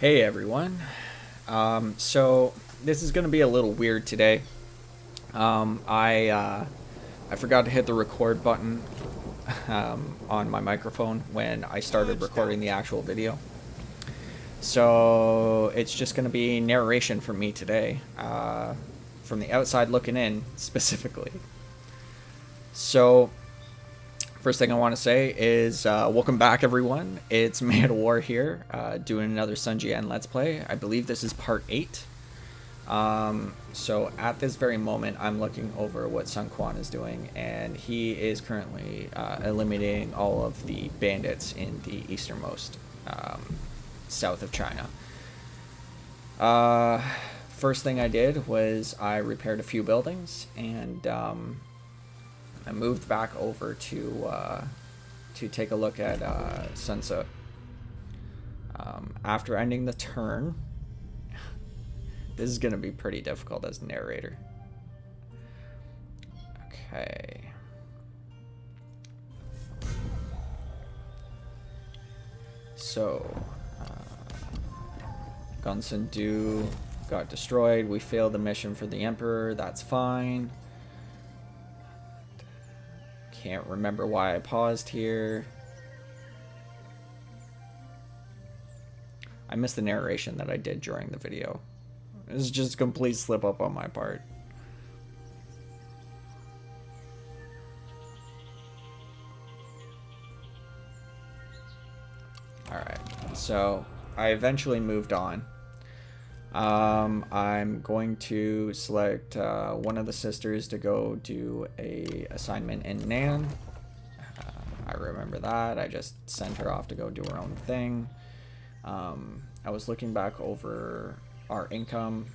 Hey everyone. So this is gonna be a little weird today. I forgot to hit the record button on my microphone when I started recording the actual video. So it's just gonna be narration from me today, from the outside looking in specifically. So first thing I want to say is welcome back everyone. It's Man of War here, doing another Jian Let's Play. I believe this is part 8. So at this very moment, I'm looking over what Sun Quan is doing, and he is currently eliminating all of the bandits in the easternmost south of China. First thing I did was I repaired a few buildings, and I moved back over to take a look at Sun Tzu. After ending the turn, this is going to be pretty difficult as a narrator. Okay. So, Gunsun Du got destroyed. We failed the mission for the Emperor. That's fine. Can't remember why I paused here. I missed the narration that I did during the video. This is just a complete slip up on my part. Alright, so I eventually moved on. I'm going to select one of the sisters to go do a assignment in Nan. I remember that. I just sent her off to go do her own thing. I was looking back over our income.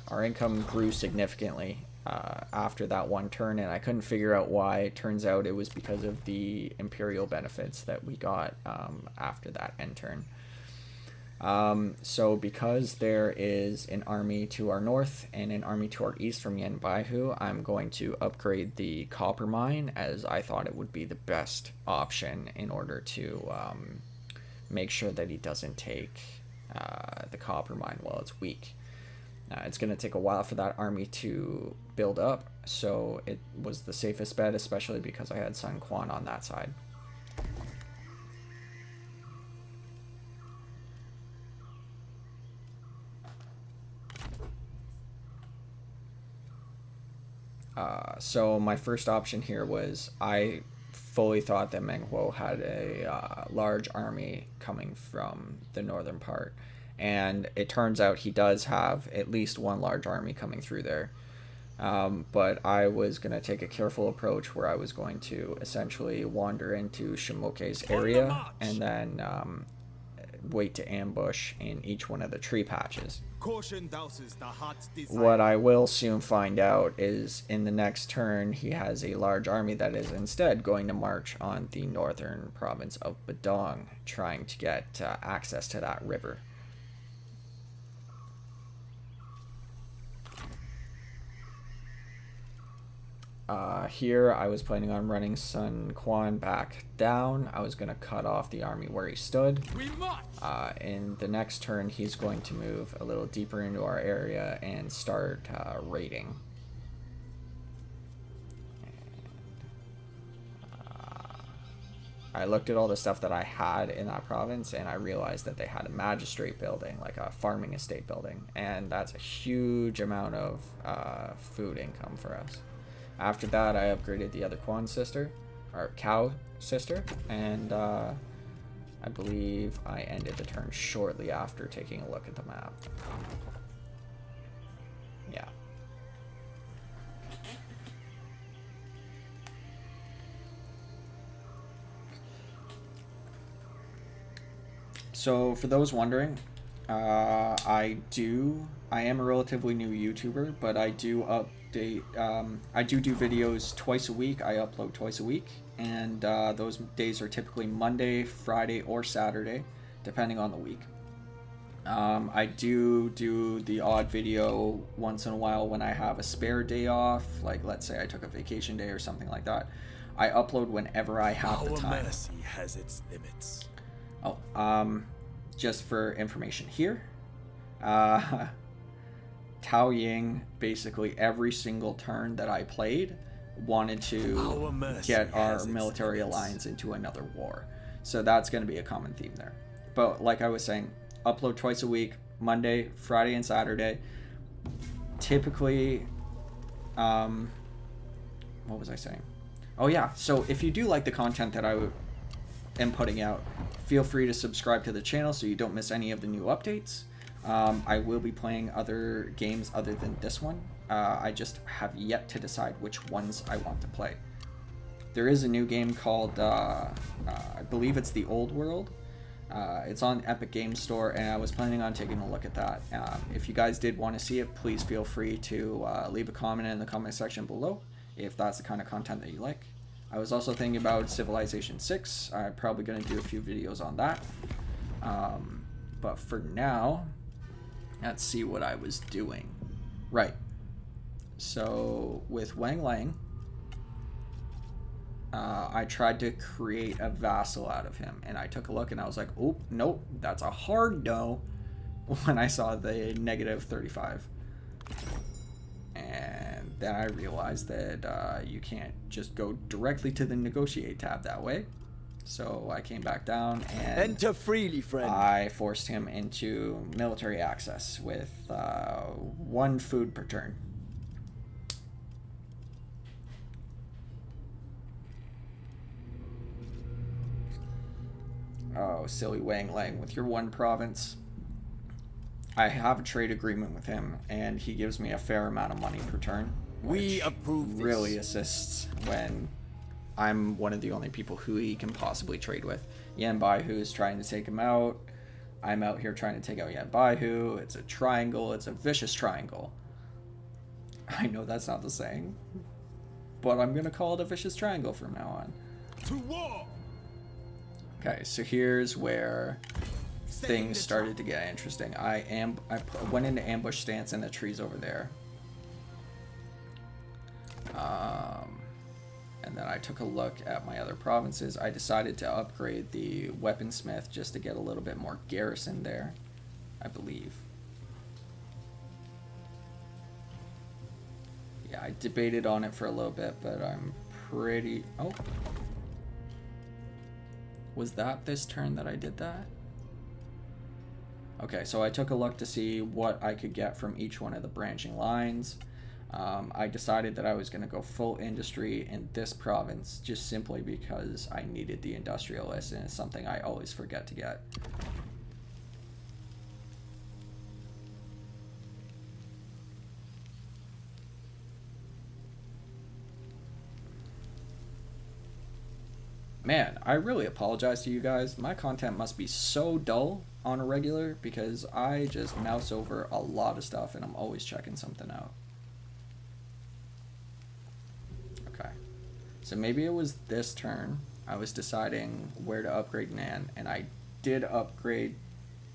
Our income grew significantly after that one turn, and I couldn't figure out why. It turns out it was because of the imperial benefits that we got after that end turn. So because there is an army to our north and an army to our east from Yan Baihu, I'm going to upgrade the copper mine, as I thought it would be the best option in order to make sure that he doesn't take the copper mine while it's weak. It's going to take a while for that army to build up, so it was the safest bet, especially because I had Sun Quan on that side. So my first option here was I fully thought that Meng Huo had a large army coming from the northern part, and it turns out he does have at least one large army coming through there. But I was going to take a careful approach where I was going to essentially wander into Shimoke's area and then wait to ambush in each one of the tree patches. What I will soon find out is in the next turn he has a large army that is instead going to march on the northern province of Badong, trying to get access to that river. Here I was planning on running Sun Quan back down. I was going to cut off the army where he stood. In the next turn he's going to move a little deeper into our area and start raiding. I looked at all the stuff that I had in that province, and I realized that they had a magistrate building, like a farming estate building, and that's a huge amount of food income for us. After that, I upgraded the other Quan sister, or cow sister, and I believe I ended the turn shortly after taking a look at the map. Yeah. So for those wondering, I am a relatively new YouTuber, but I do update, I do videos twice a week. I upload twice a week, and those days are typically Monday, Friday, or Saturday, depending on the week. I do the odd video once in a while when I have a spare day off, like let's say I took a vacation day or something like that. I upload whenever I have the time. Our mercy has its limits. Oh, just for information here, Tao Ying, basically every single turn that I played, wanted to get our military alliance into another war. So that's going to be a common theme there. But like I was saying, upload twice a week, Monday, Friday, and Saturday. Typically, what was I saying? Oh yeah, so if you do like the content that I am putting out, feel free to subscribe to the channel so you don't miss any of the new updates. I will be playing other games other than this one. I just have yet to decide which ones I want to play. There is a new game called, I believe it's The Old World. It's on Epic Games Store, and I was planning on taking a look at that. If you guys did want to see it, please feel free to leave a comment in the comment section below if that's the kind of content that you like. I was also thinking about Civilization 6. I'm probably going to do a few videos on that. But for now, let's see what I was doing. Right. So with Wang Lang, I tried to create a vassal out of him, and I took a look and I was like, oh, nope, that's a hard no when I saw the negative 35. And then I realized that you can't just go directly to the negotiate tab that way. So I came back down and enter freely, friend. I forced him into military access with 1 food per turn. Oh, silly Wang Lang with your 1 province. I have a trade agreement with him, and he gives me a fair amount of money per turn. We approve. Really assists when I'm one of the only people who he can possibly trade with. Yan Baihu is trying to take him out. I'm out here trying to take out Yan Baihu. It's a triangle. It's a vicious triangle. I know that's not the saying, but I'm gonna call it a vicious triangle from now on. To war. Okay, so here's where things started to get interesting. I went into ambush stance in the trees over there. And then I took a look at my other provinces. I decided to upgrade the weaponsmith just to get a little bit more garrison there, I believe. Yeah, I debated on it for a little bit, but I'm pretty... Oh. Was that this turn that I did that? Okay, so I took a look to see what I could get from each one of the branching lines. I decided that I was going to go full industry in this province just simply because I needed the industrialist, and it's something I always forget to get. Man, I really apologize to you guys. My content must be so dull on a regular because I just mouse over a lot of stuff and I'm always checking something out. Okay. So maybe it was this turn. I was deciding where to upgrade Nan, and I did upgrade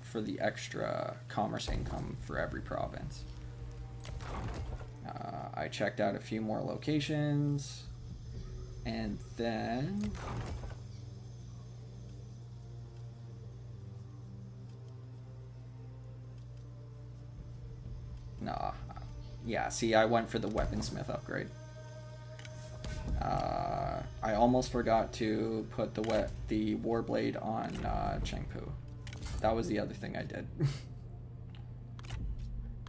for the extra commerce income for every province. I checked out a few more locations, and then... Nah. Yeah, see, I went for the weaponsmith upgrade. I almost forgot to put the warblade on Chengpu. That was the other thing I did.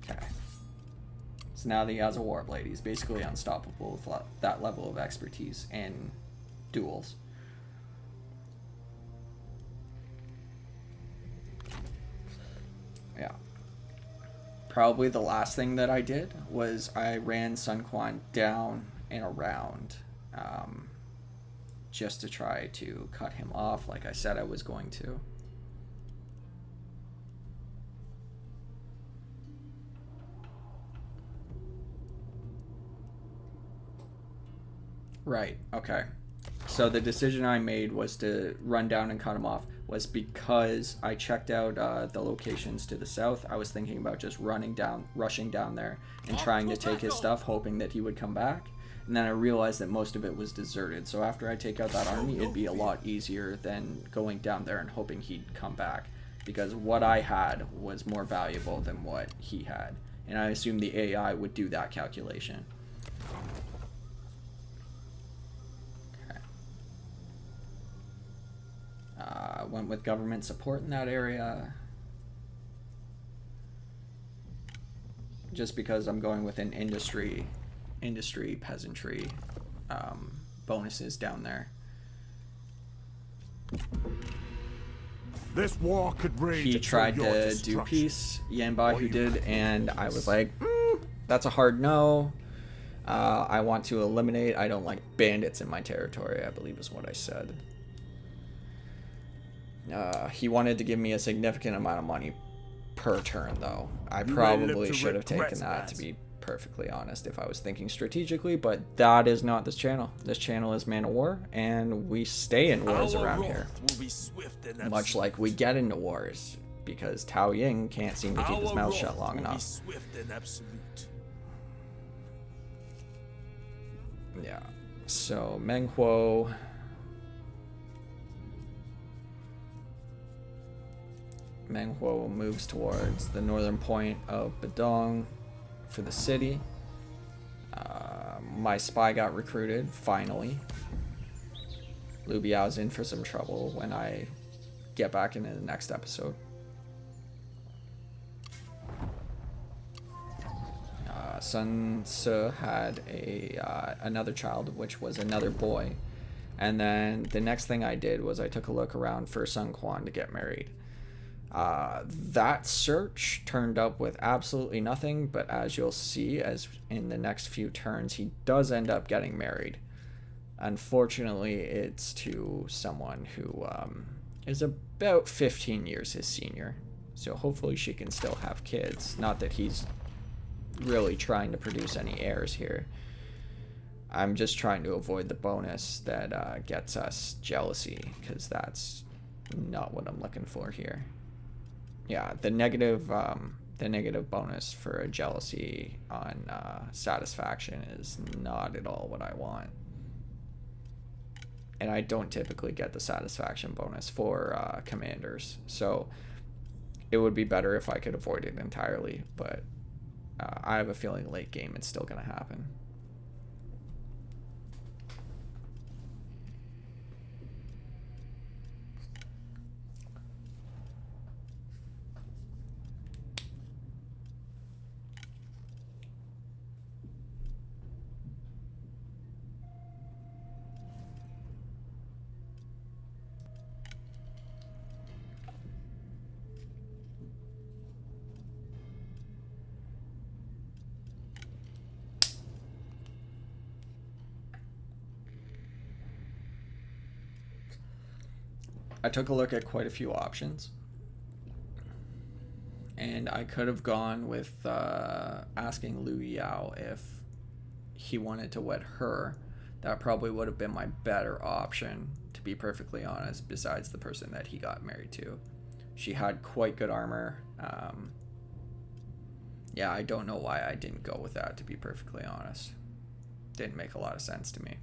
Okay. So now that he has a warblade, he's basically unstoppable with that level of expertise in duels. Yeah. Probably the last thing that I did was I ran Sun Quan down and around just to try to cut him off like I said I was going to. Right, okay. So the decision I made was to run down and cut him off was because I checked out the locations to the south. I was thinking about just rushing down there and trying to take his stuff, hoping that he would come back. And then I realized that most of it was deserted. So after I take out that army, it'd be a lot easier than going down there and hoping he'd come back. because what I had was more valuable than what he had. And I assumed the AI would do that calculation. Okay. Went with government support in that area. Just because I'm going with an industry peasantry bonuses down there. This war could rage. He tried to do peace, Yanbai who did, and I was like, that's a hard no. I want to eliminate. I don't like bandits in my territory, I believe is what I said. He wanted to give me a significant amount of money per turn, though. I probably should have taken that, to be perfectly honest, if I was thinking strategically, but that is not this channel. This channel is Man of War, and we stay in wars around here. Much like we get into wars, because Tao Ying can't seem to keep his mouth shut long enough. Yeah, so Meng Huo... Meng Huo moves towards the northern point of Badong for the city. My spy got recruited, finally. Liu Biao's in for some trouble when I get back into the next episode. Sun Ce had another child, which was another boy. And then the next thing I did was I took a look around for Sun Quan to get married. That search turned up with absolutely nothing, but as you'll see, as in the next few turns, he does end up getting married. Unfortunately, it's to someone who is about 15 years his senior, so hopefully she can still have kids. Not that he's really trying to produce any heirs here. I'm just trying to avoid the bonus that gets us jealousy, because that's not what I'm looking for here. Yeah, the negative bonus for a jealousy on satisfaction is not at all what I want. And I don't typically get the satisfaction bonus for commanders, so it would be better if I could avoid it entirely, but I have a feeling late game it's still going to happen. I took a look at quite a few options, and I could have gone with asking Liu Yao if he wanted to wed her. That probably would have been my better option, to be perfectly honest, besides the person that he got married to. She had quite good armor. Yeah, I don't know why I didn't go with that, to be perfectly honest. Didn't make a lot of sense to me.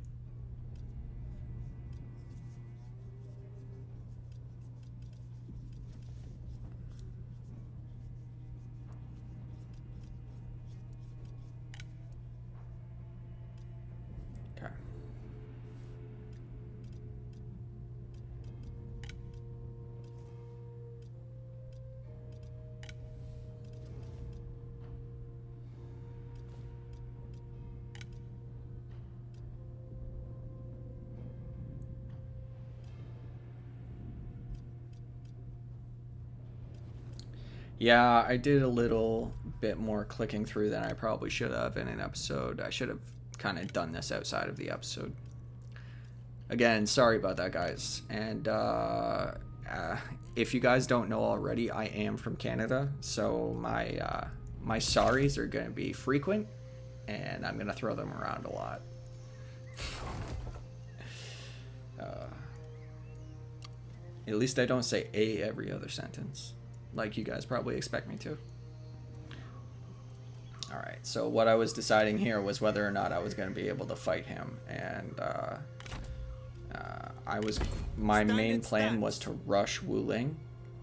Yeah, I did a little bit more clicking through than I probably should have in an episode. I should have kind of done this outside of the episode. Again, sorry about that, guys. And if you guys don't know already, I am from Canada, so my sorries are going to be frequent, and I'm going to throw them around a lot. At least I don't say "a" every other sentence, like you guys probably expect me to. Alright, so what I was deciding here was whether or not I was going to be able to fight him, and my main plan was to rush Wu Ling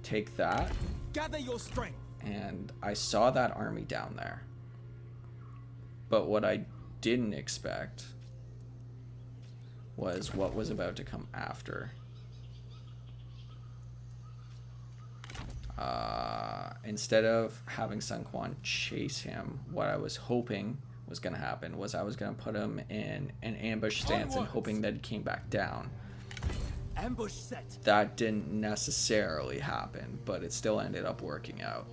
take that. Gather your strength. And I saw that army down there. But what I didn't expect was what was about to come after. Instead of having Sun Quan chase him, what I was hoping was going to happen was I was going to put him in an ambush stance and hoping that he came back down. Ambush set. That didn't necessarily happen, but it still ended up working out.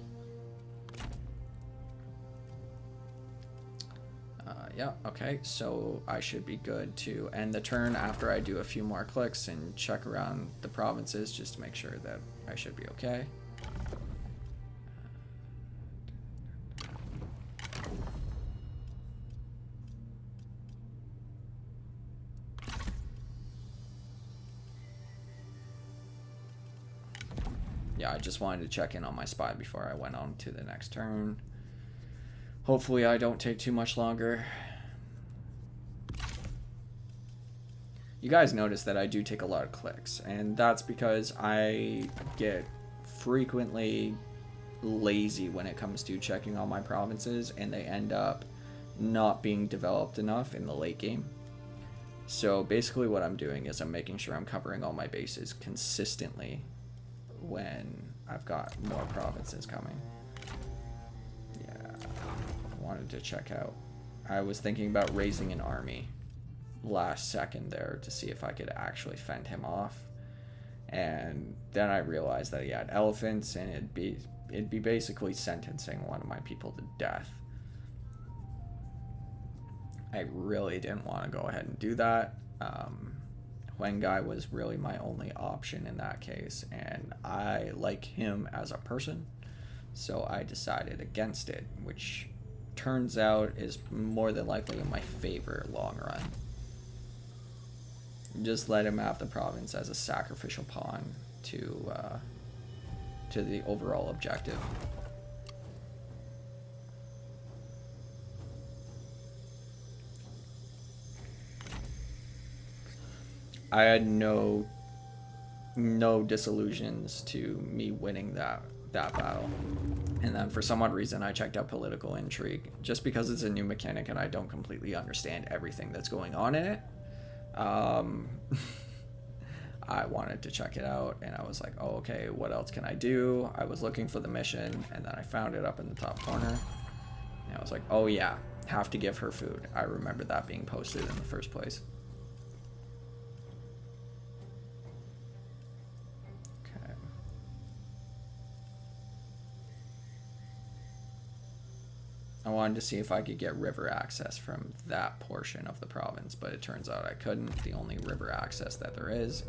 Yeah, okay, so I should be good to end the turn after I do a few more clicks and check around the provinces just to make sure that I should be okay. Yeah, I just wanted to check in on my spy before I went on to the next turn. Hopefully I don't take too much longer. You guys notice that I do take a lot of clicks, and that's because I get frequently lazy when it comes to checking all my provinces, and they end up not being developed enough in the late game. So basically what I'm doing is I'm making sure I'm covering all my bases consistently when I've got more provinces coming. Yeah, I wanted to check out. I was thinking about raising an army last second there to see if I could actually fend him off, and then I realized that he had elephants, and it'd be basically sentencing one of my people to death. I really didn't want to go ahead and do that. Huangai was really my only option in that case, and I like him as a person, so I decided against it, which turns out is more than likely in my favor long run. Just let him have the province as a sacrificial pawn to the overall objective. I had no disillusions to me winning that battle. And then for some odd reason I checked out political intrigue just because it's a new mechanic and I don't completely understand everything that's going on in it. I wanted to check it out, and I was like, oh, okay, what else can I do? I was looking for the mission, and then I found it up in the top corner, and I was like, oh yeah, have to give her food. I remember that being posted in the first place. Okay. I wanted to see if I could get river access from that portion of the province, but it turns out I couldn't. The only river access that there is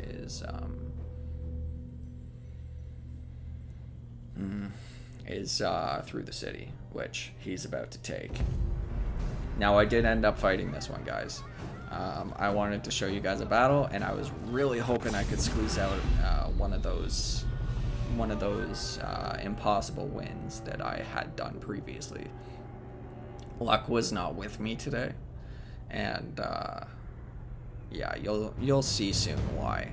through the city, which he's about to take. Now, I did end up fighting this one, guys. I wanted to show you guys a battle, and I was really hoping I could squeeze out one of those impossible wins that I had done previously. Luck was not with me today, and yeah, you'll see soon why.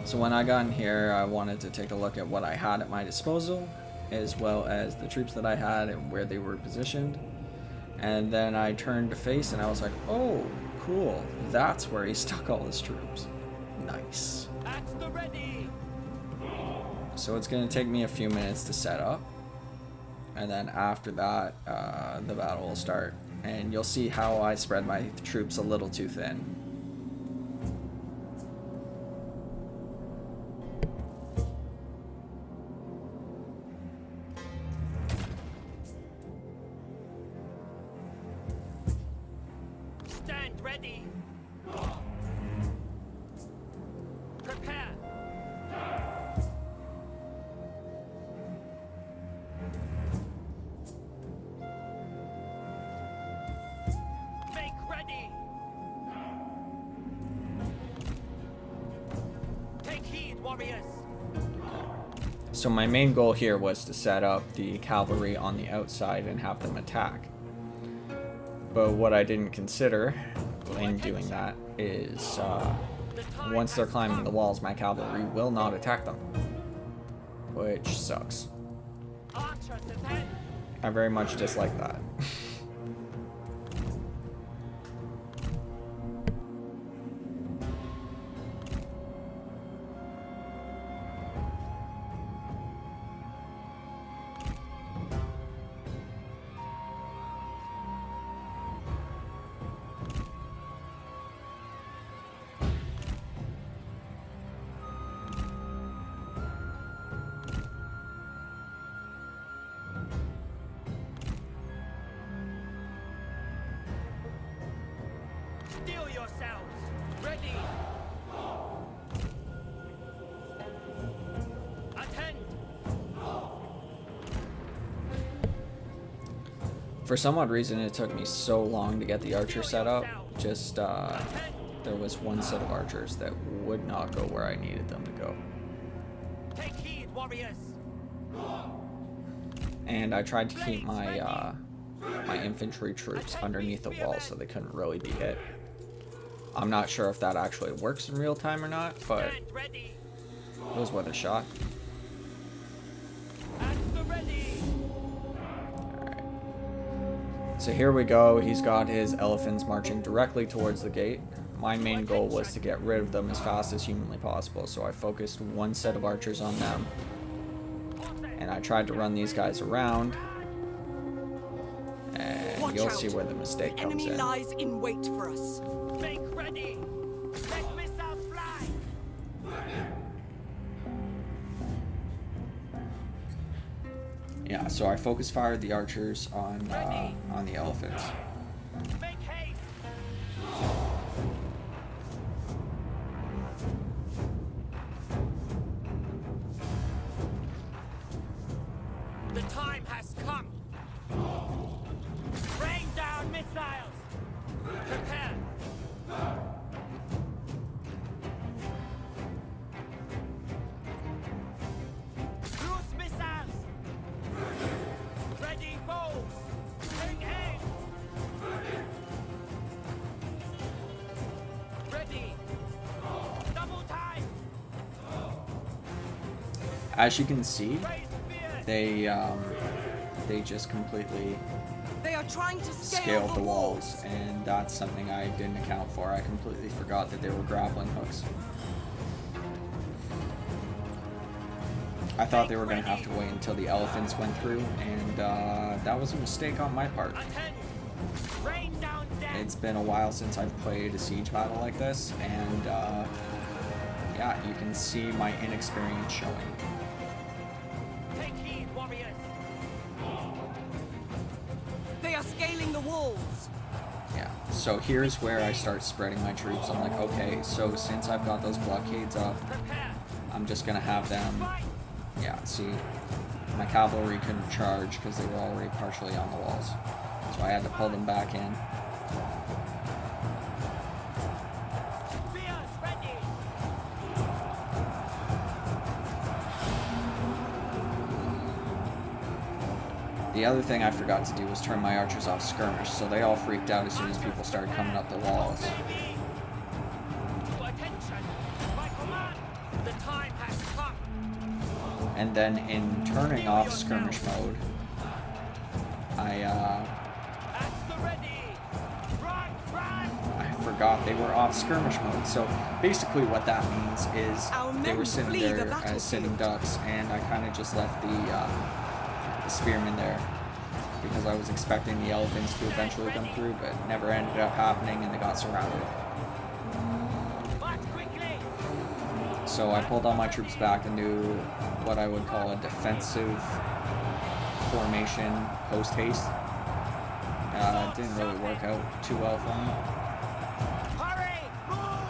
So when I got in here, I wanted to take a look at what I had at my disposal, as well as the troops that I had and where they were positioned. And then I turned to face and I was like, oh, cool. That's where he stuck all his troops. Nice. At the ready. So it's going to take me a few minutes to set up. And then after that, the battle will start. And you'll see how I spread my troops a little too thin. Ready. Prepare. Make ready. warriors. So my main goal here was to set up the cavalry on the outside and have them attack. But what I didn't consider in doing that is once they're climbing the walls, my cavalry will not attack them, which sucks. Archers attend. I very much dislike that. Steel yourselves. Ready. Attend. For some odd reason, it took me so long to get the archer set up. Just, there was one set of archers that would not go where I needed them to go. Take heed, warriors. And I tried to keep my, my infantry troops underneath the wall so they couldn't really be hit. I'm not sure if that actually works in real time or not, but Stand ready. it was worth a shot. At the ready. Alright. So here we go. He's got his elephants marching directly towards the gate. My main goal was to get rid of them as fast as humanly possible, so I focused one set of archers on them. And I tried to run these guys around. And you'll see where the mistake comes Enemy in. lies in wait for us. Make ready. Let missiles fly. Yeah, so I focus fired the archers on the elephants. Make haste. The time has come. Rain down missiles. Prepare. Loose missiles. Ready bows. Take aim. Ready. Double time. As you can see, Raise spears. they just completely They are trying to scaled the walls, and that's something I didn't account for. I completely forgot that they were grappling hooks. I thought they were going to have to wait until the elephants went through, and that was a mistake on my part. Attend. Rain down death. It's been a while since I've played a siege battle like this, and yeah, you can see my inexperience showing. Take heed, warriors. They are scaling the walls. Yeah, so here's where I start spreading my troops. I'm like, okay, so since I've got those blockades up, Prepare. I'm just gonna have them, Fight. yeah, see, my cavalry couldn't charge because they were already partially on the walls. So I had to pull them back in. Spears ready. The other thing I forgot to do was turn my archers off skirmish, so they all freaked out as soon as people started coming up the walls. Baby. To attention. My command. The time has come. And then in turning off skirmish mode, At the ready. Run, run. I forgot they were off skirmish mode. So basically what that means is Our they men were sitting flee the there as sitting battlefield. ducks, and I kind of just left the spearmen there because I was expecting the elephants to eventually come through, but it never ended up happening, and they got surrounded. March quickly. So I pulled all my troops back into what I would call a defensive formation post haste. It didn't really work out too well for me. Hurry. Move.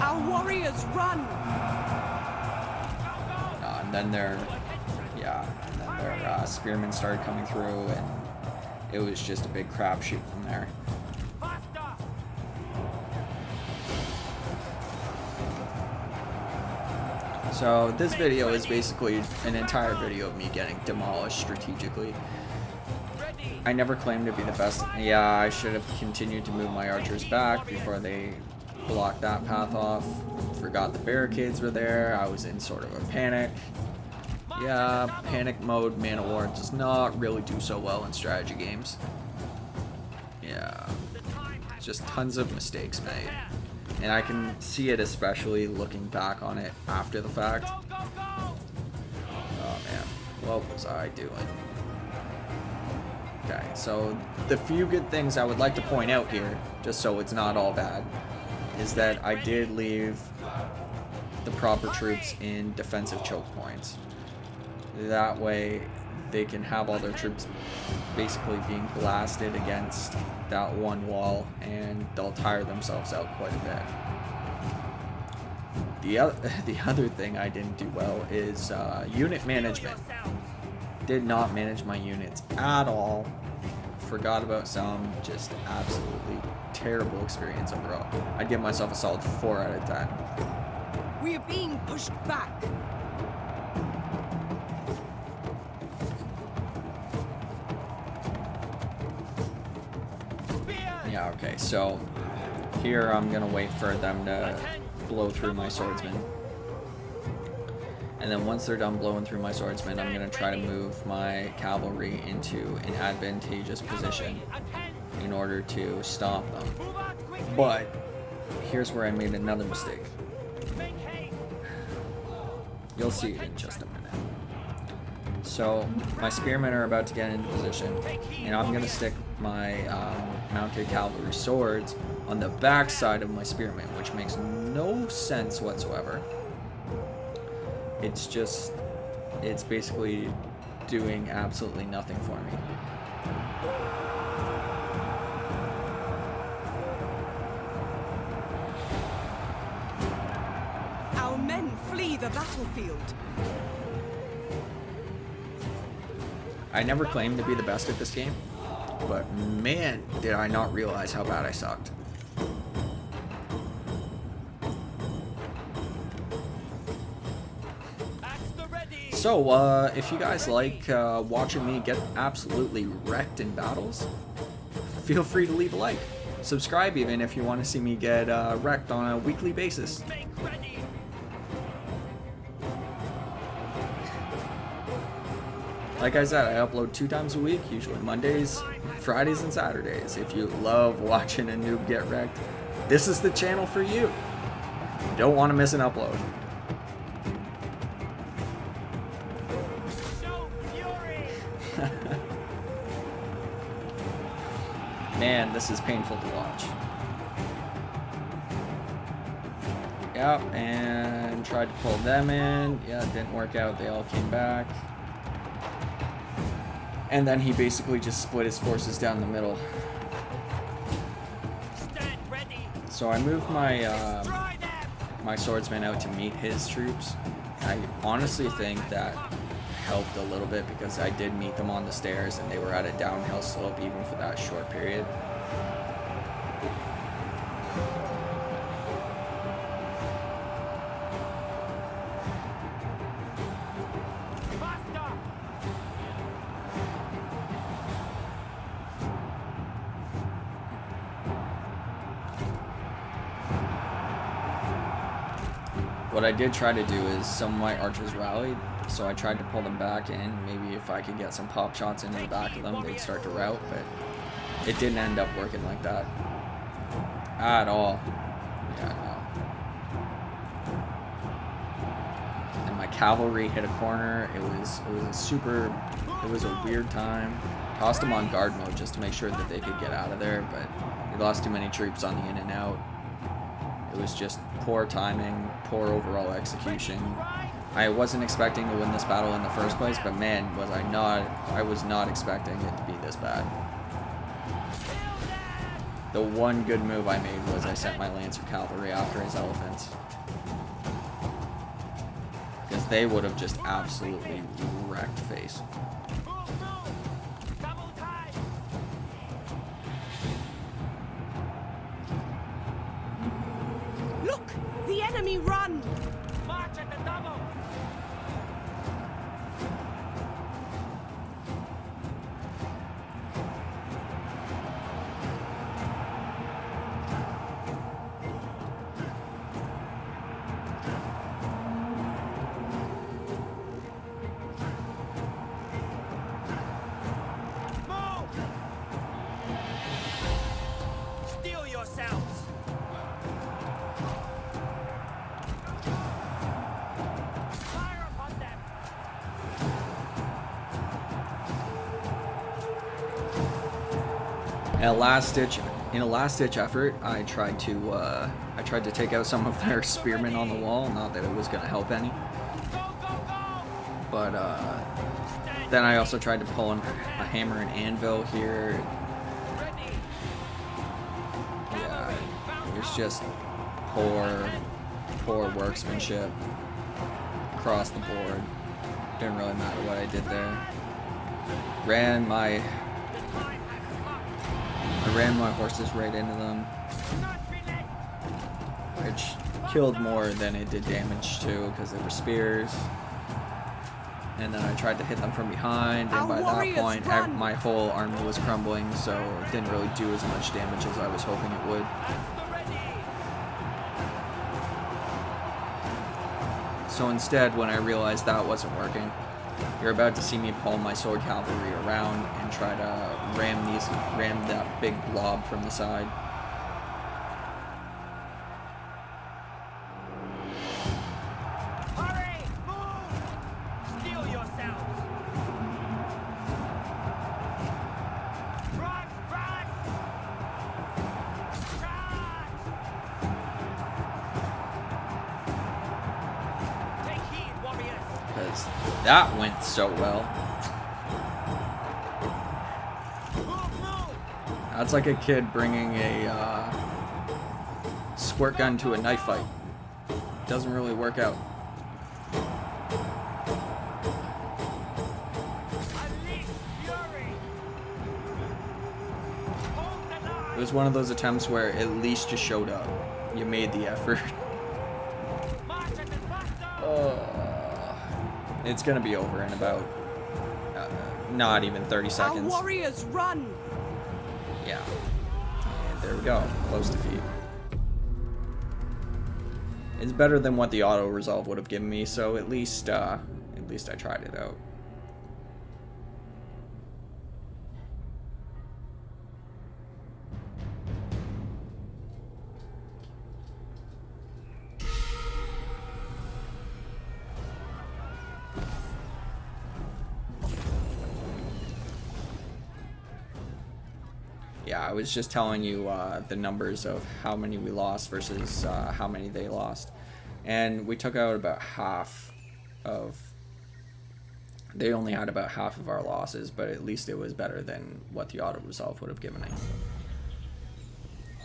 Our warriors run. Go, go. And then their, To attention. yeah, and then their spearmen started coming through, and it was just a big crapshoot from there. Faster. So this video is basically an entire video of me getting demolished strategically. I never claimed to be the best. Yeah, I should have continued to move my archers back before they blocked that path off. Forgot the barricades were there. I was in sort of a panic. Yeah, panic mode Man of War does not really do so well in strategy games. Yeah, just tons of mistakes made. And I can see it especially looking back on it after the fact. Oh man, what was I doing? Okay, so the few good things I would like to point out here, just so it's not all bad, is that I did leave the proper troops in defensive choke points. That way they can have all their troops basically being blasted against that one wall, and they'll tire themselves out quite a bit. The other thing I didn't do well is unit management. Did not manage my units at all. Forgot about some. Just absolutely terrible experience overall. I'd give myself a solid 4 out of 10. We are being pushed back. Yeah, okay, so here I'm gonna wait for them to blow through my swordsmen. And then once they're done blowing through my swordsmen, I'm gonna try to move my cavalry into an advantageous position in order to stop them. But here's where I made another mistake. You'll see it in just a minute. So my spearmen are about to get into position, and I'm gonna stick my mounted cavalry swords on the back side of my spearmen, which makes no sense whatsoever. It's basically doing absolutely nothing for me. Our men flee the battlefield. I never claimed to be the best at this game, but man, did I not realize how bad I sucked. So, if you guys like watching me get absolutely wrecked in battles, feel free to leave a like. Subscribe even if you want to see me get wrecked on a weekly basis. Like I said, I upload 2 times a week, usually Mondays, Fridays, and Saturdays. If you love watching a noob get wrecked, this is the channel for you. You don't want to miss an upload. Man, this is painful to watch. Yep, and tried to pull them in. Yeah, it didn't work out. They all came back. And then he basically just split his forces down the middle. So I moved my my swordsman out to meet his troops. I honestly think that helped a little bit because I did meet them on the stairs and they were at a downhill slope even for that short period. What I did try to do is some of my archers rallied, so I tried to pull them back in. Maybe if I could get some pop shots into the back of them, they'd start to rout, but it didn't end up working like that at all. Yeah, no. And my cavalry hit a corner. It was a weird time. Tossed them on guard mode just to make sure that they could get out of there, but we lost too many troops on the in and out. It was just poor timing, poor overall execution. I wasn't expecting to win this battle in the first place, but man, was I not. I was not expecting it to be this bad. The one good move I made was I sent my Lancer cavalry after his elephants. Because they would have just absolutely wrecked face. Look! The enemy run! March at the double! In a last ditch effort, I tried to take out some of their spearmen on the wall. Not that it was gonna help any, but then I also tried to pull in a hammer and anvil here. Yeah, it was just poor workmanship across the board. Didn't really matter what I did there. I ran my horses right into them, which killed more than it did damage to because they were spears. And then I tried to hit them from behind, and by that point, my whole army was crumbling, so it didn't really do as much damage as I was hoping it would. So instead, when I realized that wasn't working, you're about to see me pull my sword cavalry around and try to ram that big blob from the side. Hurry! Move! Steel yourselves! Run! Run! Charge! Take heed, warriors! Because that went so well. That's like a kid bringing a squirt gun to a knife fight. Doesn't really work out. Unleash fury! Hold the line! It was one of those attempts where at least you showed up. You made the effort. March at the faster! It's gonna be over in about not even 30 Our seconds. warriors run! Yeah. And there we go. Close defeat. It's better than what the auto resolve would have given me, so at least I tried it out. Yeah, I was just telling you the numbers of how many we lost versus how many they lost. And we took out about half of... They only had about half of our losses, but at least it was better than what the auto-resolve would have given us.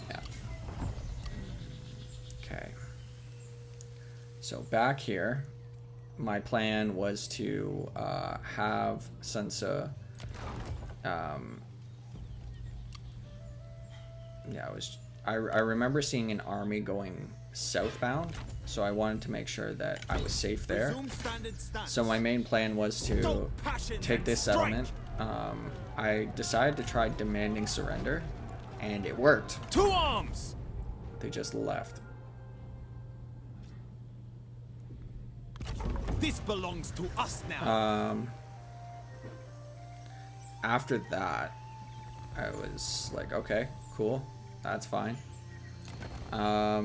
Yeah. Okay. So back here, my plan was to have Sansa... yeah, I remember seeing an army going southbound, so I wanted to make sure that I was safe there. So my main plan was to take this settlement. I decided to try demanding surrender, and it worked. To arms! They just left. This belongs to us now. After that, I was like, okay, cool, that's fine. I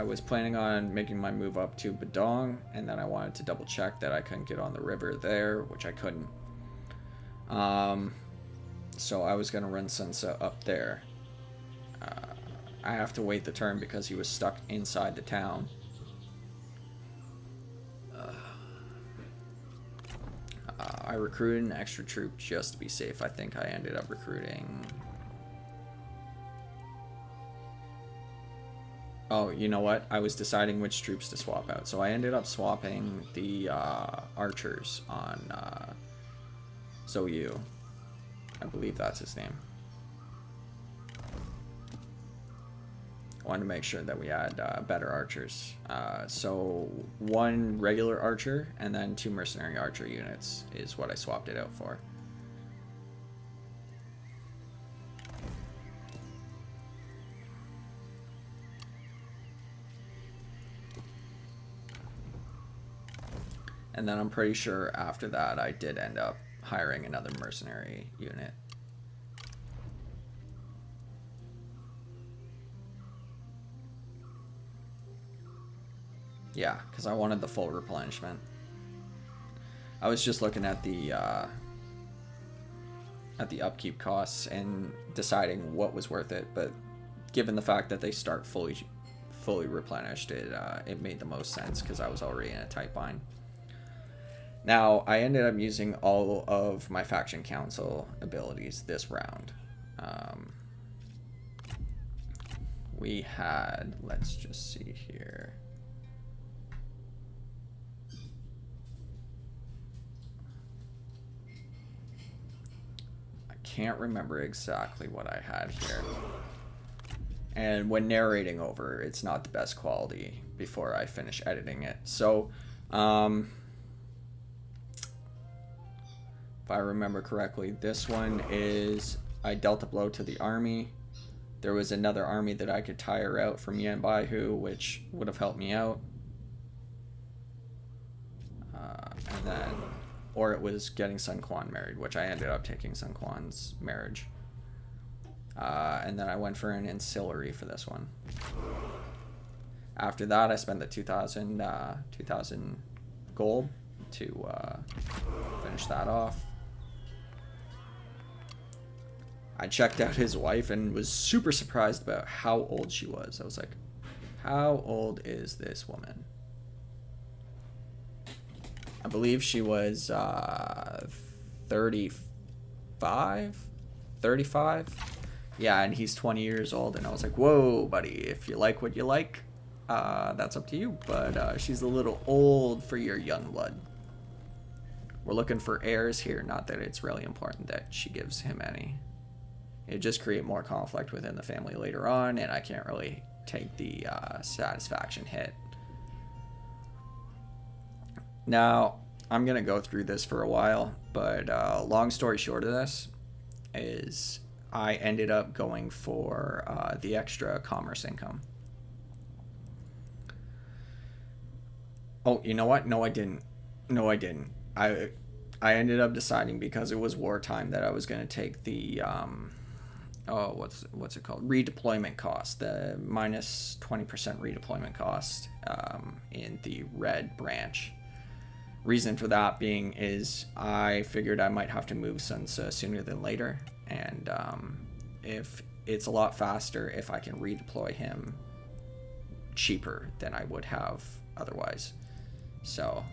was planning on making my move up to Badong, and then I wanted to double check that I couldn't get on the river there, which I couldn't. So I was gonna run Sansa up there. I have to wait the turn because he was stuck inside the town. I recruited an extra troop just to be safe. I think I ended up recruiting... Oh, you know what? I was deciding which troops to swap out. So I ended up swapping the archers on Zoyu. I believe that's his name. I wanted to make sure that we had better archers. So one regular archer and then 2 mercenary archer units is what I swapped it out for. And then I'm pretty sure after that I did end up hiring another mercenary unit. Yeah, because I wanted the full replenishment. I was just looking at the at the upkeep costs and deciding what was worth it. But given the fact that they start fully replenished, it made the most sense because I was already in a tight bind. Now, I ended up using all of my faction council abilities this round. We had, let's just see here. I can't remember exactly what I had here. And when narrating over, it's not the best quality before I finish editing it. So, if I remember correctly, this one is I dealt a blow to the army. There was another army that I could tire out from Jian, which would have helped me out. And then, or it was getting Sun Quan married, which I ended up taking Sun Quan's marriage. And then I went for an ancillary for this one. After that, I spent the 2,000 gold to finish that off. I checked out his wife and was super surprised about how old she was. I was like, how old is this woman? I believe she was 35? Yeah, and he's 20 years old. And I was like, whoa, buddy, if you like what you like, that's up to you. But she's a little old for your young blood. We're looking for heirs here, not that it's really important that she gives him any. It just create more conflict within the family later on, and I can't really take the satisfaction hit. Now, I'm going to go through this for a while, but long story short of this is I ended up going for the extra commerce income. Oh, you know what? No, I didn't. I ended up deciding, because it was wartime, that I was going to take the what's it called? Redeployment cost, the minus 20% redeployment cost in the red branch. Reason for that being is I figured I might have to move Sun Tzu sooner than later, and if it's a lot faster if I can redeploy him cheaper than I would have otherwise. So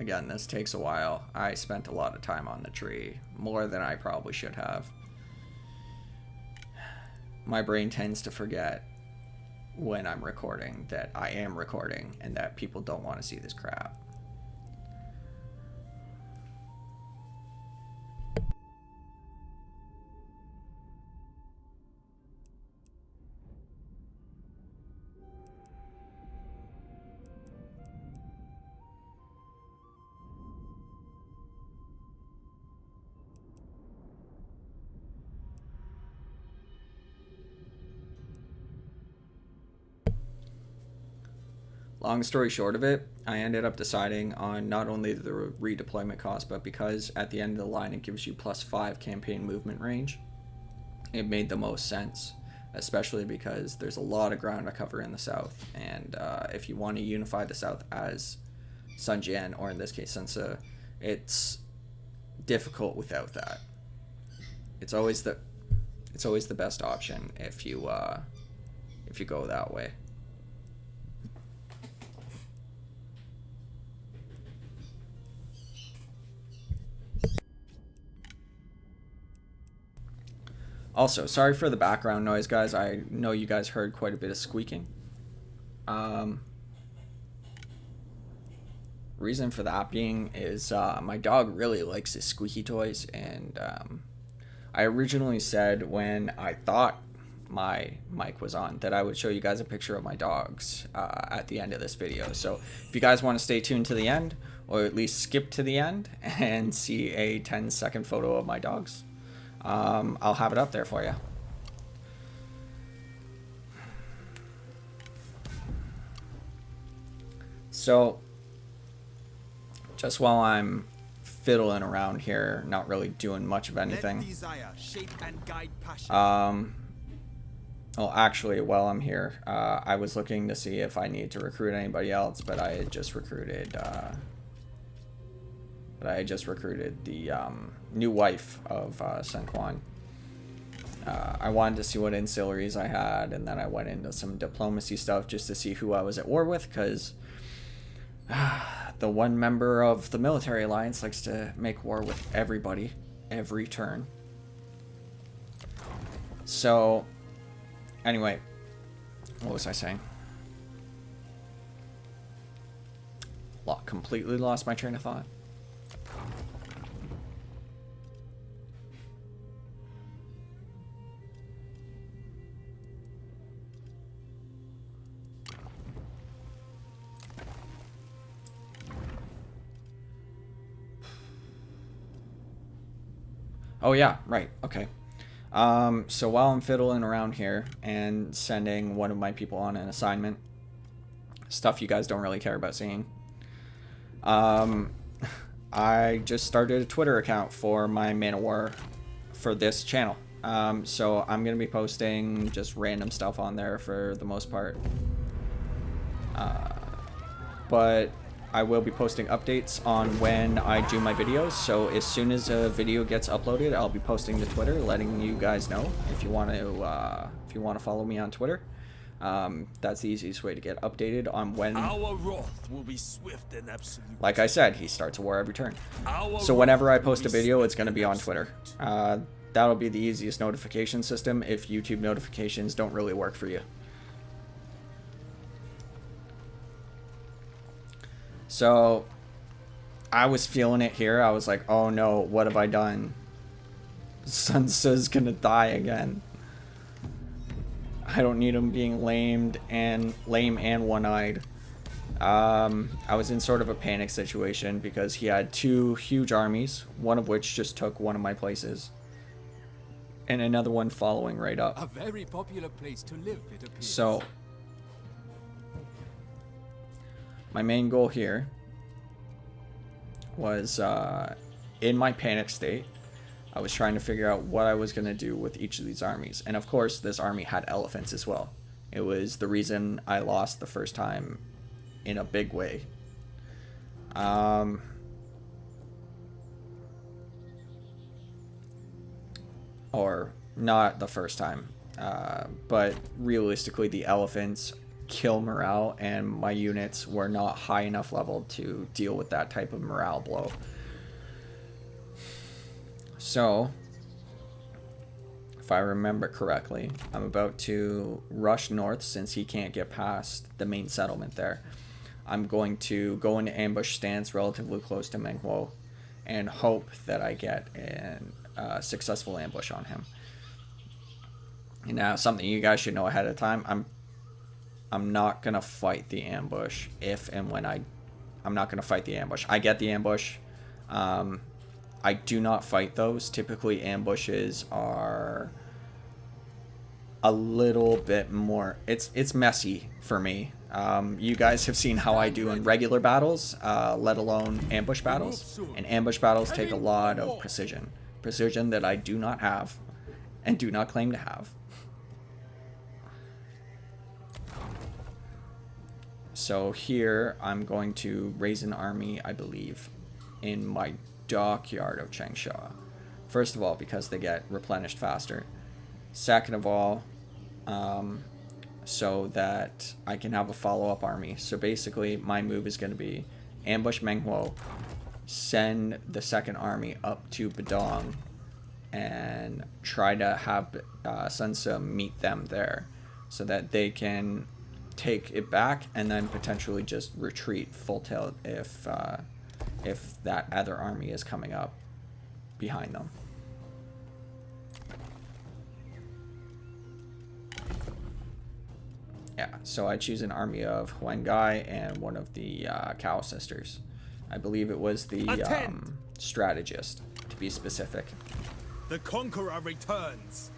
again, this takes a while. I spent a lot of time on the tree, more than I probably should have. My brain tends to forget when I'm recording that I am recording and that people don't want to see this crap. Long story short of it, I ended up deciding on not only the redeployment cost, but because at the end of the line it gives you +5 campaign movement range, it made the most sense, especially because there's a lot of ground to cover in the south, and if you want to unify the south as Sun Jian, or in this case Sun Tzu, it's difficult without that. It's always the best option if you go that way. Also, sorry for the background noise, guys. I know you guys heard quite a bit of squeaking. Reason for that being is my dog really likes his squeaky toys, and I originally said when I thought my mic was on that I would show you guys a picture of my dogs at the end of this video. So if you guys want to stay tuned to the end, or at least skip to the end and see a 10-second photo of my dogs, I'll have it up there for you. So just while I'm fiddling around here, not really doing much of anything. Let desire shape and guide passion. Well, actually, while I'm here, I was looking to see if I need to recruit anybody else, but I had just recruited, the new wife of Sun Quan. I wanted to see what ancillaries I had, and then I went into some diplomacy stuff just to see who I was at war with, because the one member of the military alliance likes to make war with everybody, every turn. So, anyway, what was I saying? Completely lost my train of thought. Oh yeah, right, okay. So while I'm fiddling around here and sending one of my people on an assignment, stuff you guys don't really care about seeing, I just started a Twitter account for my Man of War for this channel. So I'm going to be posting just random stuff on there for the most part. But I will be posting updates on when I do my videos, so as soon as a video gets uploaded, I'll be posting to Twitter, letting you guys know if you want to follow me on Twitter. That's the easiest way to get updated on when. Our wrath will be swift and absolute. Like I said, he starts a war every turn. So whenever I post a video, it's going to be on Twitter. That'll be the easiest notification system if YouTube notifications don't really work for you. So, I was feeling it here. I was like, oh no, what have I done? Sun Tzu's gonna die again. I don't need him being lame and one-eyed. I was in sort of a panic situation because he had two huge armies, one of which just took one of my places, and another one following right up. A very popular place to live, it appears. So, my main goal here was, in my panic state, I was trying to figure out what I was going to do with each of these armies. And of course, this army had elephants as well. It was the reason I lost the first time in a big way. Or not the first time. But realistically, the elephants kill morale, and my units were not high enough level to deal with that type of morale blow. So, if I remember correctly, I'm about to rush north since he can't get past the main settlement there. I'm going to go into ambush stance relatively close to Menghuo and hope that I get a successful ambush on him. Now, something you guys should know ahead of time, I'm not going to fight the ambush if and when I'm not going to fight the ambush. I get the ambush. I do not fight those. Typically, ambushes are a little bit more... It's messy for me. You guys have seen how I do in regular battles, let alone ambush battles. And ambush battles take a lot of precision. Precision that I do not have and do not claim to have. So here, I'm going to raise an army, I believe, in my dockyard of Changsha. First of all, because they get replenished faster. Second of all, so that I can have a follow-up army. So basically, my move is going to be ambush Menghuo, send the second army up to Badong, and try to have Sun Tzu meet them there, so that they can take it back and then potentially just retreat full tilt if that other army is coming up behind them. Yeah, so I choose an army of Huangai and one of the Cow Sisters. I believe it was the strategist, to be specific. The conqueror returns.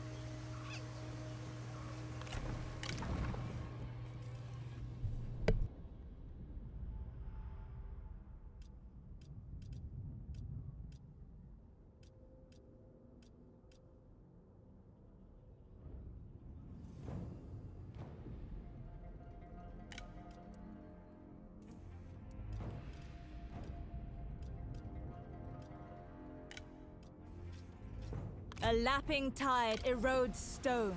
A lapping tide erodes stone.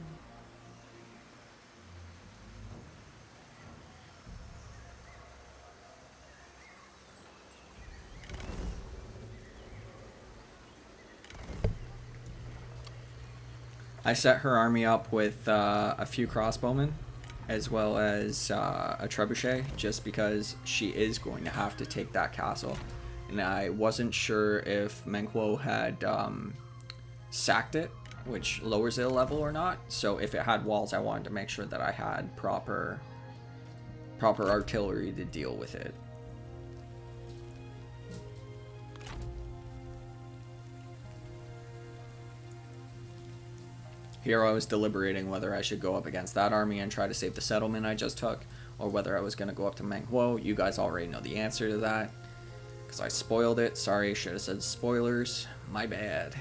I set her army up with a few crossbowmen, as well as a trebuchet, just because she is going to have to take that castle. And I wasn't sure if Meng Huo had sacked it, which lowers it a level or not. So if it had walls, I wanted to make sure that I had proper artillery to deal with it. Here I was deliberating whether I should go up against that army and try to save the settlement I just took, or whether I was going to go up to Meng Huo. You guys already know the answer to that, because I spoiled it. Sorry, should have said spoilers. My bad.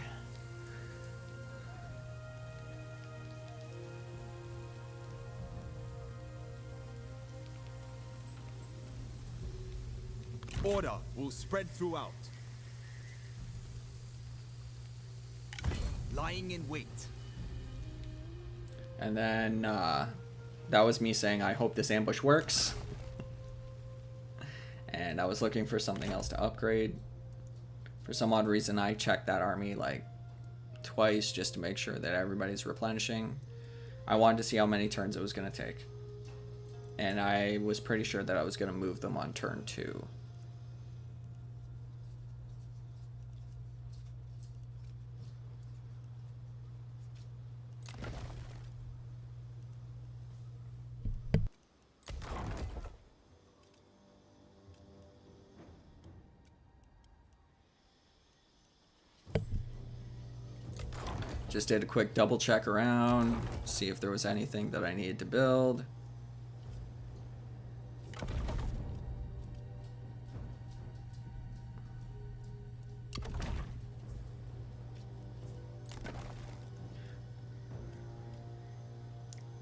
Order will spread throughout. Lying in wait. And then that was me saying, I hope this ambush works. And I was looking for something else to upgrade. For some odd reason, I checked that army like twice just to make sure that everybody's replenishing. I wanted to see how many turns it was going to take. And I was pretty sure that I was going to move them on turn 2. Just did a quick double check around, see if there was anything that I needed to build.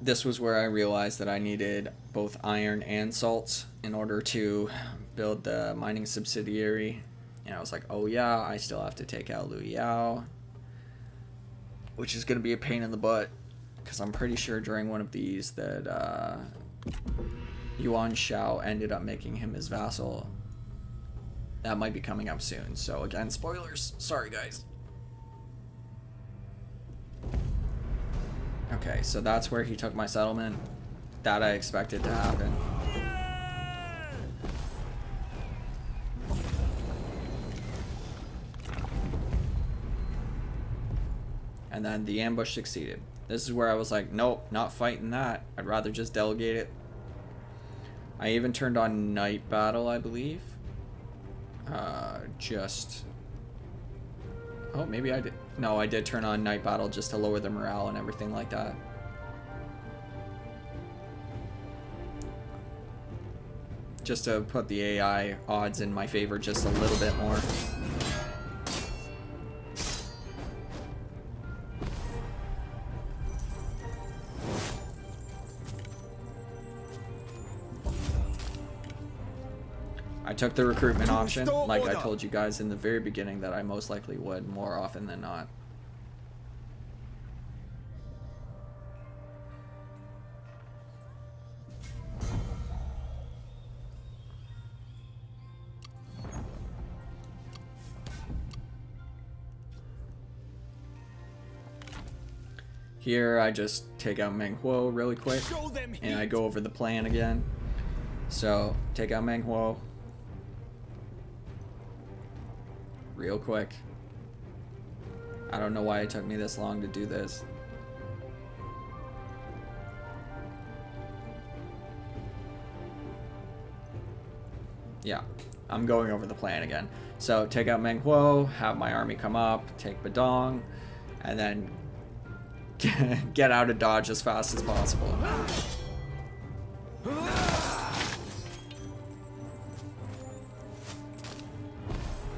This was where I realized that I needed both iron and salts in order to build the mining subsidiary. And I was like, oh yeah, I still have to take out Liu Yao, which is going to be a pain in the butt, because I'm pretty sure during one of these that Yuan Shao ended up making him his vassal. That might be coming up soon. So again, spoilers. Sorry, guys. Okay, so that's where he took my settlement. That I expected to happen. And then the ambush succeeded. This is where I was like, nope, not fighting that. I'd rather just delegate it. I even turned on night battle, I believe. Oh, maybe I did. No, I did turn on night battle just to lower the morale and everything like that. Just to put the AI odds in my favor just a little bit more. I took the recruitment option, like I told you guys in the very beginning that I most likely would, more often than not. Here I just take out Meng Huo really quick, and I go over the plan again. So, take out Meng Huo. Real quick. I don't know why it took me this long to do this. Yeah, I'm going over the plan again. So take out Meng Huo, have my army come up, take Badong, and then get out of Dodge as fast as possible.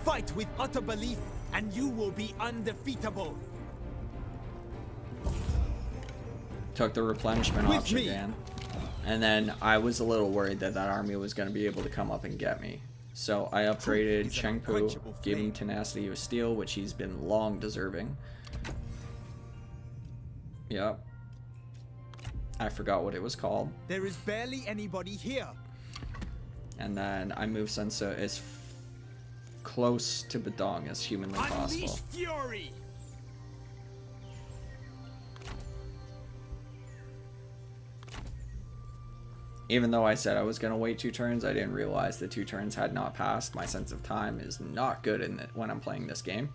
Fight with utter belief, and you will be undefeatable. Took the replenishment option, Dan. And then I was a little worried that that army was going to be able to come up and get me. So I upgraded Chengpu, gave him Tenacity of Steel, which he's been long deserving. Yep. I forgot what it was called. There is barely anybody here. And then I move Senso as close to Badong as humanly Unleash possible. fury! Even though I said I was going to wait 2 turns, I didn't realize the 2 turns had not passed. My sense of time is not good when I'm playing this game.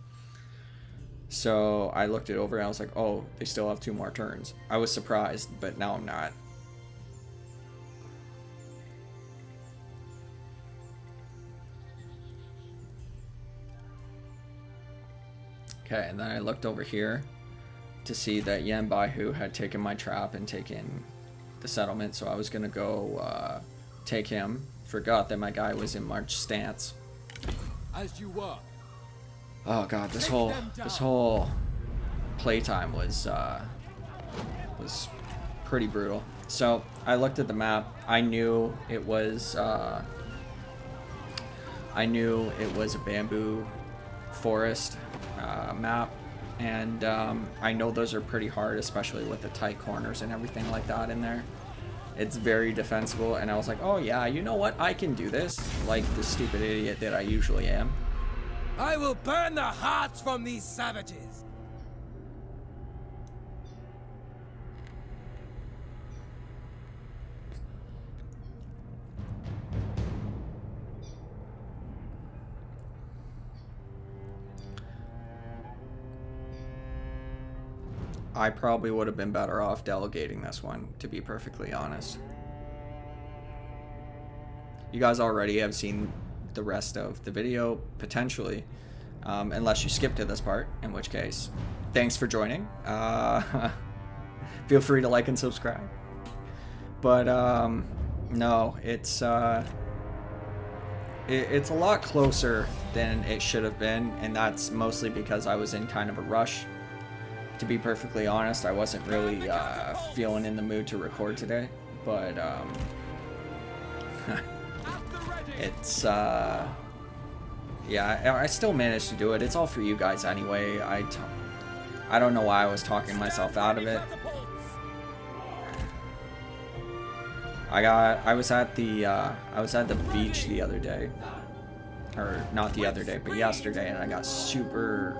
So I looked it over and I was like, oh, they still have 2 more turns. I was surprised, but now I'm not. Okay, and then I looked over here to see that Yan Baihu had taken my trap and taken the settlement, so I was gonna go take him. Forgot that my guy was in March stance. As you were. Oh god, this whole playtime was pretty brutal. So I looked at the map. I knew it was a bamboo forest map, and I know those are pretty hard, especially with the tight corners and everything like that in there. It's very defensible, and I was like, oh yeah, you know what, I can do this, like the stupid idiot that I usually am. I will burn the hearts from these savages. I probably would have been better off delegating this one, to be perfectly honest. You guys already have seen the rest of the video, potentially, unless you skip to this part, in which case, thanks for joining. Feel free to like and subscribe. But, no, it's a lot closer than it should have been, and that's mostly because I was in kind of a rush. To be perfectly honest, I wasn't really feeling in the mood to record today, but it's yeah, I still managed to do it. It's all for you guys anyway. I don't know why I was talking myself out of it. I was at the beach the other day, or not the other day, but yesterday, and I got super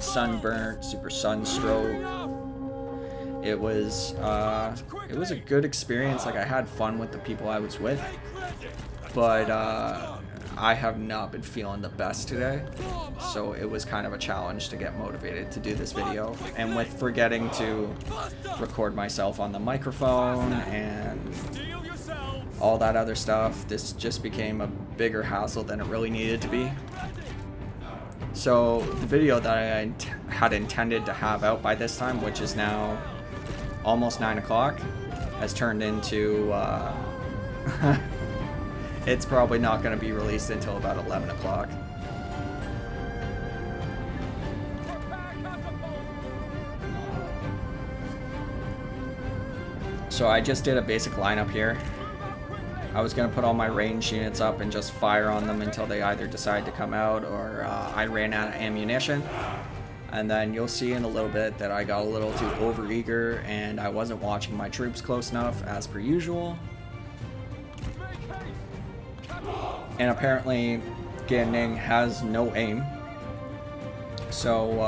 sunburnt, super sunstroke. It was a good experience. Like, I had fun with the people I was with, but I have not been feeling the best today, so it was kind of a challenge to get motivated to do this video. And with forgetting to record myself on the microphone and all that other stuff, this just became a bigger hassle than it really needed to be. So the video that I had intended to have out by this time, which is now almost 9 o'clock, has turned into it's probably not going to be released until about 11 o'clock. So I just did a basic lineup here. I was going to put all my range units up and just fire on them until they either decide to come out or I ran out of ammunition. And then you'll see in a little bit that I got a little too overeager and I wasn't watching my troops close enough, as per usual. And apparently Gan Ning has no aim. So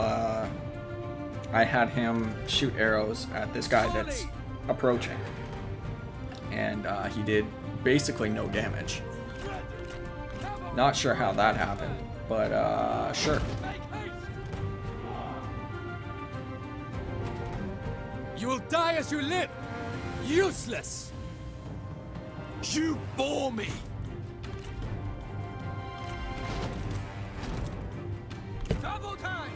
I had him shoot arrows at this guy that's approaching. And he did basically no damage. Not sure how that happened, but sure. You will die as you live! Useless! You bore me! Double time!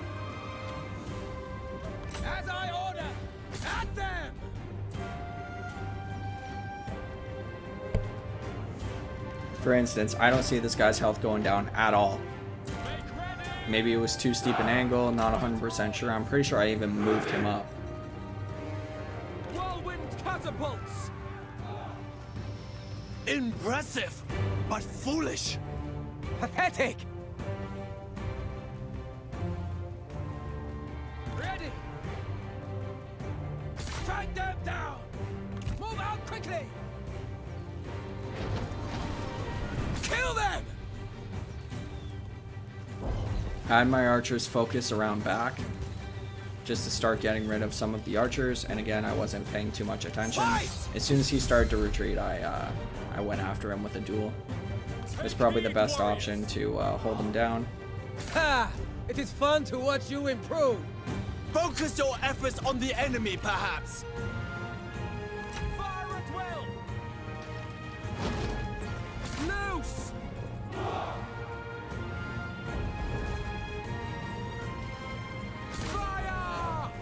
As I order! At them! For instance, I don't see this guy's health going down at all. Maybe it was too steep an angle, not 100% sure. I'm pretty sure I even moved him up. Whirlwind catapults! Impressive, but foolish! Pathetic! Ready! Strike them down! Move out quickly! Kill them! I had my archers focus around back just to start getting rid of some of the archers, and again, I wasn't paying too much attention. As soon as he started to retreat, I went after him with a duel. It was probably the best option to hold him down. Ha! It is fun to watch you improve! Focus your efforts on the enemy, perhaps! Fire at will! Loose! Fire!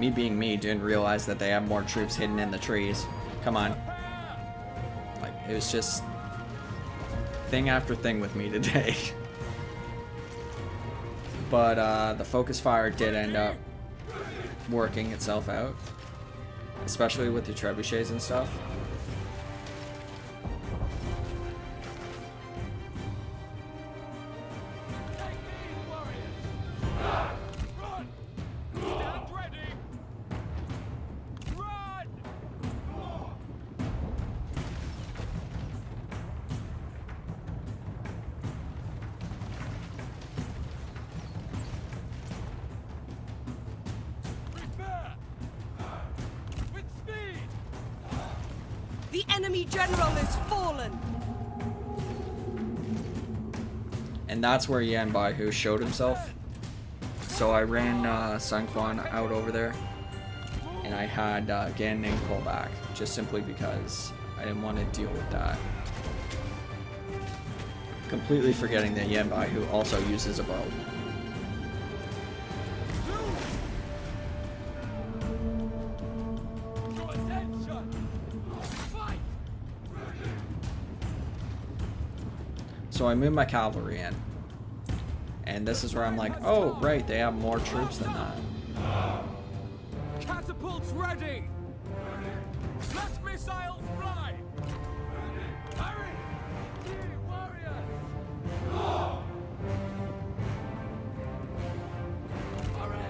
Me being me, didn't realize that they have more troops hidden in the trees. Come on. Like, it was just thing after thing with me today. But the focus fire did end up working itself out, especially with the trebuchets and stuff. Stand ready! Run! Prepare! With speed! The enemy general is fallen. And that's where Yan Baihu showed himself. So I ran Sun Quan out over there, and I had Gan Ning pull back, just simply because I didn't want to deal with that. Completely forgetting that Yan Baihu also uses a bow. To attention! Fight! So I moved my cavalry in. And this is where I'm like, oh, right, they have more troops than that. Catapults ready! Let missiles fly! Hurry! Ye warriors! Hurry!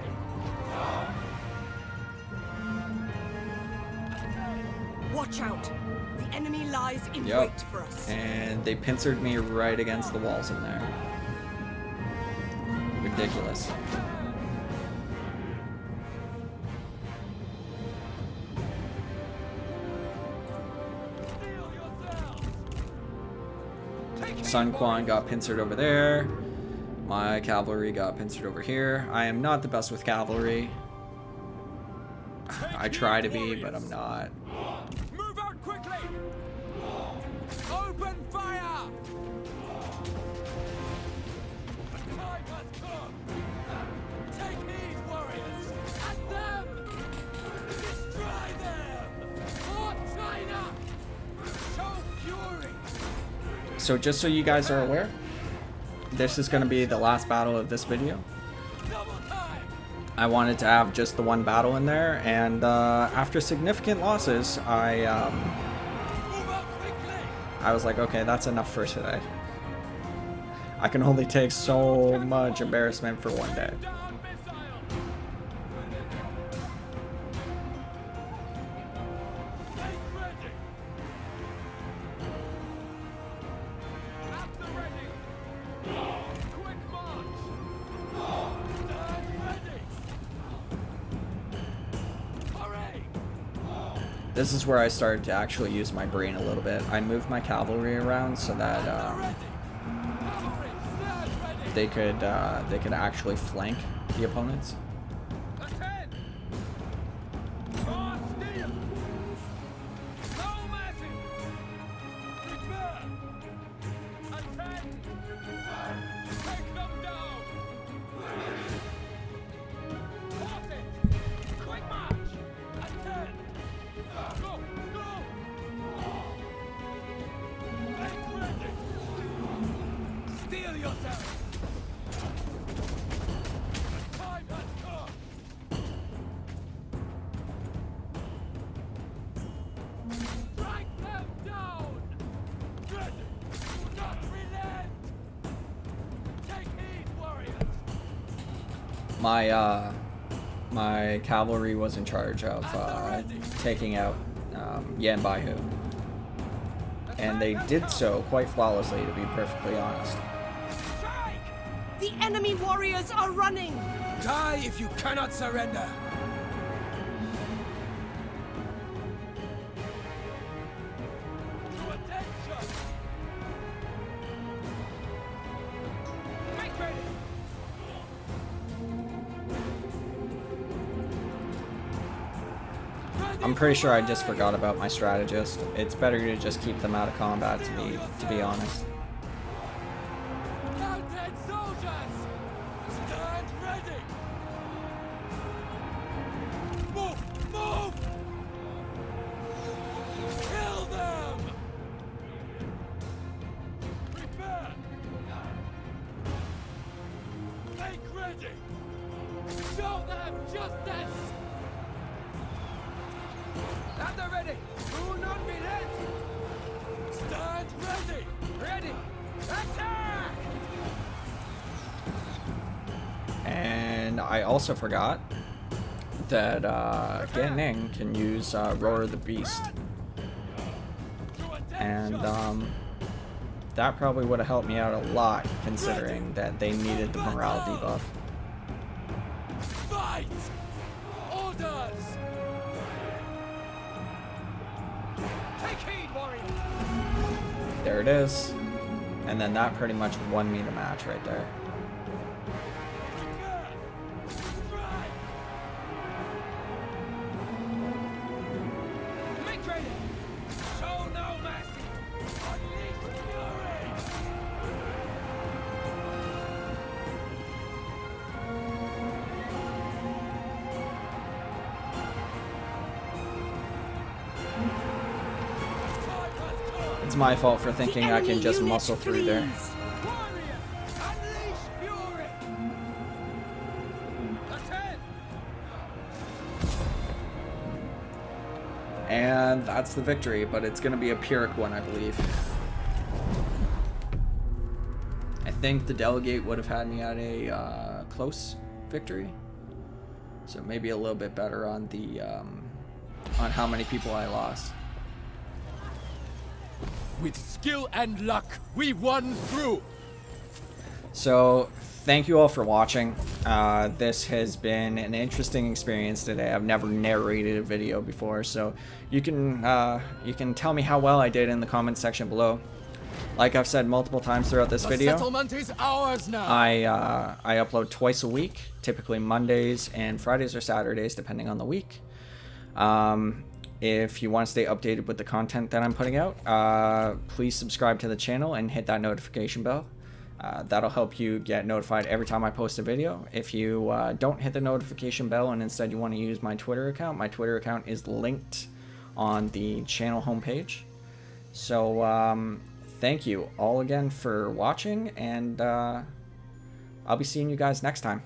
Watch out. The enemy lies in Yep. wait for us. And they pincered me right against the walls in there. Ridiculous. Steel yourselves! Sun Quan got pincered over there. My cavalry got pincered over here. I am not the best with cavalry. I try to be, but I'm not. Move out quickly! Open fire! The time has come! Take heed, warriors! At them! Destroy them! For China! Show fury! So just so you guys are aware, this is going to be the last battle of this video. Double time! I wanted to have just the one battle in there, and after significant losses, Move out quickly! I was like, okay, that's enough for today. I can only take so much embarrassment for one day. Down missile! Make ready! At the ready! Quick march! Stand ready! Hurry! This is where I started to actually use my brain a little bit. I moved my cavalry around so that Ready! Cavalry, stand ready! they could actually flank the opponents. Attend! More steel! No mercy! Prepare! Attend! Take them down! Halt it! Quick march! Attend! Go! Go! Make ready! Steel yourself! Time has come! Strike them down! Ready! Do not relent! Take heed, warriors! my cavalry was in charge of taking out Yan Baihu. And they did so quite flawlessly, to be perfectly honest. Strike! The enemy warriors are running! Die if you cannot surrender! To attention! Make ready! I'm pretty sure I just forgot about my strategist. It's better to just keep them out of combat, to be honest. Mounted soldiers! Stand ready! Move! Move! Kill them! Prepare! Make ready! Show them justice! At the ready! Do not relent! Stand ready! Ready! Attack! And I also forgot that Gan Ning can use Roar of the Beast. And that probably would have helped me out a lot, considering that they needed the morale debuff. Fight! Orders! Take heed, warrior! There it is. And then that pretty much won me the match right there. Prepare! Strike! Make ready! Show no mercy! Unleash fury! Time has come! It's my fault for thinking The I can enemy just unit muscle through there. flees. Warrior! Unleash fury! Attend! And that's the victory, but it's going to be a Pyrrhic one, I believe. I think the delegate would have had me at a close victory. So maybe a little bit better on the on how many people I lost. With skill and luck, we won through. So thank you all for watching. This has been an interesting experience today. I've never narrated a video before, so you can tell me how well I did in the comments section below. Like I've said multiple times throughout this The video, settlement is ours now. I upload twice a week, typically Mondays and Fridays or Saturdays, depending on the week. If you want to stay updated with the content that I'm putting out, please subscribe to the channel and hit that notification bell. That'll help you get notified every time I post a video. If you don't hit the notification bell and instead you want to use my Twitter account is linked on the channel homepage. So thank you all again for watching, and I'll be seeing you guys next time.